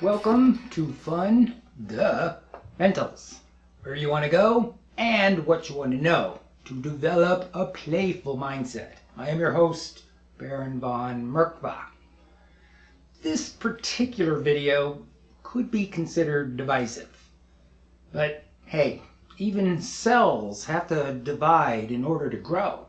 Welcome to Fun the Mentals, where you want to go and what you want to know to develop a playful mindset. I am your host, Baron von Merkbach. This particular video could be considered divisive, but hey, even cells have to divide in order to grow.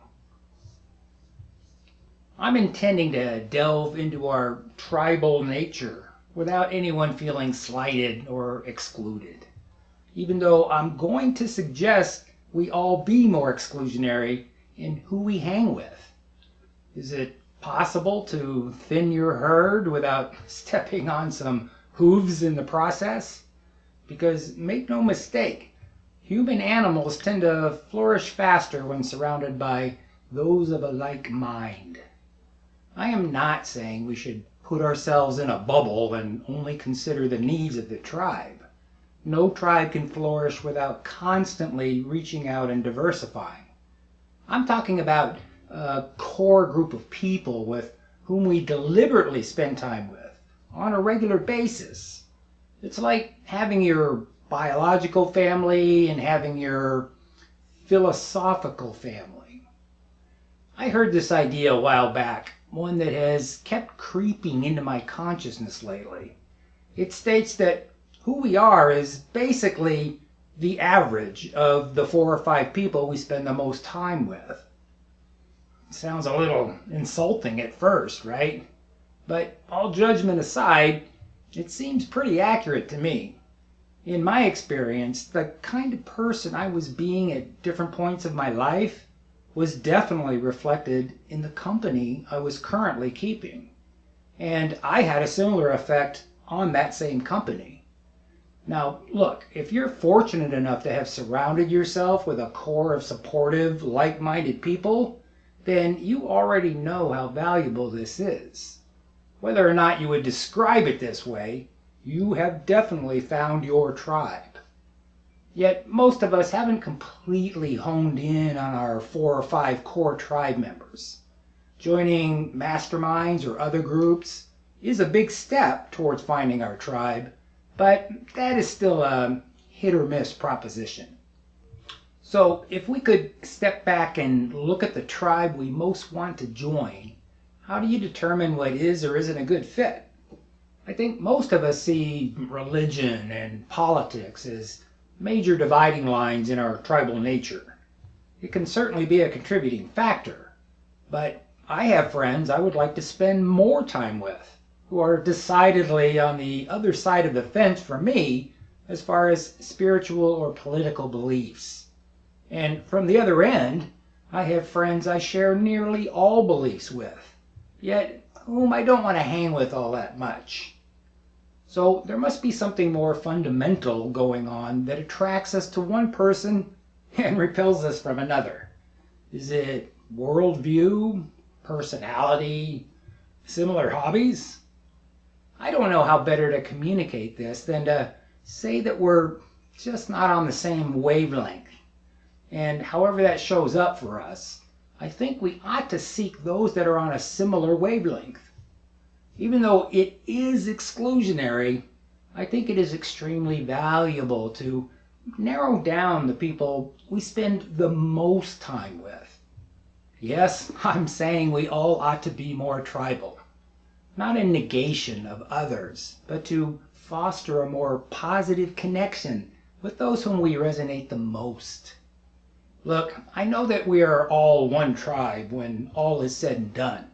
I'm intending to delve into our tribal nature without anyone feeling slighted or excluded, even though I'm going to suggest we all be more exclusionary in who we hang with. Is it possible to thin your herd without stepping on some hooves in the process? Because make no mistake, human animals tend to flourish faster when surrounded by those of a like mind. I am not saying we should put ourselves in a bubble and only consider the needs of the tribe. No tribe can flourish without constantly reaching out and diversifying. I'm talking about a core group of people with whom we deliberately spend time with on a regular basis. It's like having your biological family and having your philosophical family. I heard this idea a while back, one that has kept creeping into my consciousness lately. It states that who we are is basically the average of the 4 or 5 people we spend the most time with. Sounds a little insulting at first, right? But all judgment aside, it seems pretty accurate to me. In my experience, the kind of person I was being at different points of my life was definitely reflected in the company I was currently keeping. And I had a similar effect on that same company. Now, look, if you're fortunate enough to have surrounded yourself with a core of supportive, like-minded people, then you already know how valuable this is. Whether or not you would describe it this way, you have definitely found your tribe. Yet most of us haven't completely honed in on our 4 or 5 core tribe members. Joining masterminds or other groups is a big step towards finding our tribe, but that is still a hit or miss proposition. So if we could step back and look at the tribe we most want to join, how do you determine what is or isn't a good fit? I think most of us see religion and politics as major dividing lines in our tribal nature. It can certainly be a contributing factor, but I have friends I would like to spend more time with who are decidedly on the other side of the fence from me as far as spiritual or political beliefs. And from the other end, I have friends I share nearly all beliefs with, yet whom I don't want to hang with all that much. So there must be something more fundamental going on that attracts us to one person and repels us from another. Is it worldview, personality, similar hobbies? I don't know how better to communicate this than to say that we're just not on the same wavelength. And however that shows up for us, I think we ought to seek those that are on a similar wavelength. Even though it is exclusionary, I think it is extremely valuable to narrow down the people we spend the most time with. Yes, I'm saying we all ought to be more tribal. Not a negation of others, but to foster a more positive connection with those whom we resonate the most. Look, I know that we are all one tribe when all is said and done.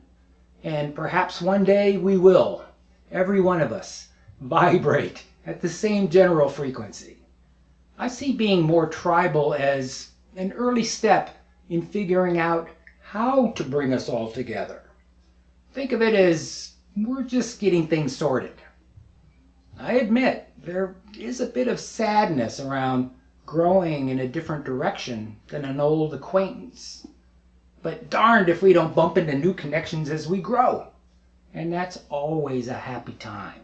And perhaps one day we will, every one of us, vibrate at the same general frequency. I see being more tribal as an early step in figuring out how to bring us all together. Think of it as we're just getting things sorted. I admit there is a bit of sadness around growing in a different direction than an old acquaintance. But darned if we don't bump into new connections as we grow. And that's always a happy time.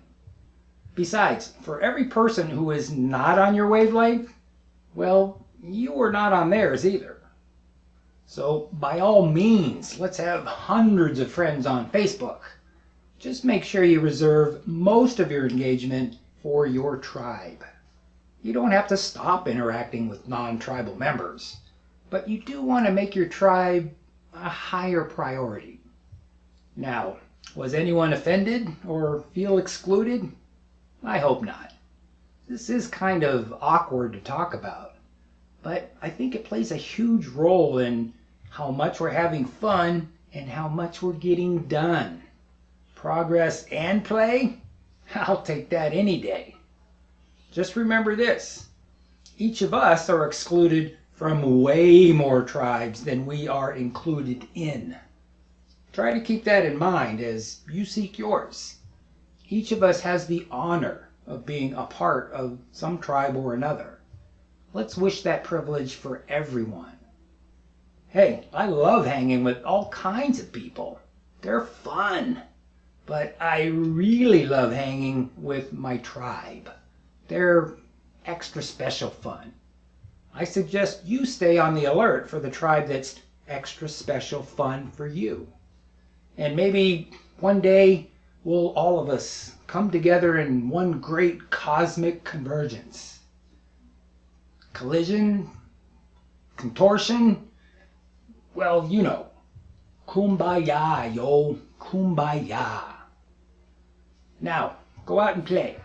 Besides, for every person who is not on your wavelength, well, you are not on theirs either. So by all means, let's have hundreds of friends on Facebook. Just make sure you reserve most of your engagement for your tribe. You don't have to stop interacting with non-tribal members, but you do want to make your tribe a higher priority. Now, was anyone offended or feel excluded? I hope not. This is kind of awkward to talk about, but I think it plays a huge role in how much we're having fun and how much we're getting done. Progress and play? I'll take that any day. Just remember this. Each of us are excluded from way more tribes than we are included in. Try to keep that in mind as you seek yours. Each of us has the honor of being a part of some tribe or another. Let's wish that privilege for everyone. Hey, I love hanging with all kinds of people. They're fun. But I really love hanging with my tribe. They're extra special fun. I suggest you stay on the alert for the tribe that's extra special fun for you. And maybe one day we'll all of us come together in one great cosmic convergence. Collision, contortion, well, you know. Kumbaya, yo, kumbaya. Now, go out and play.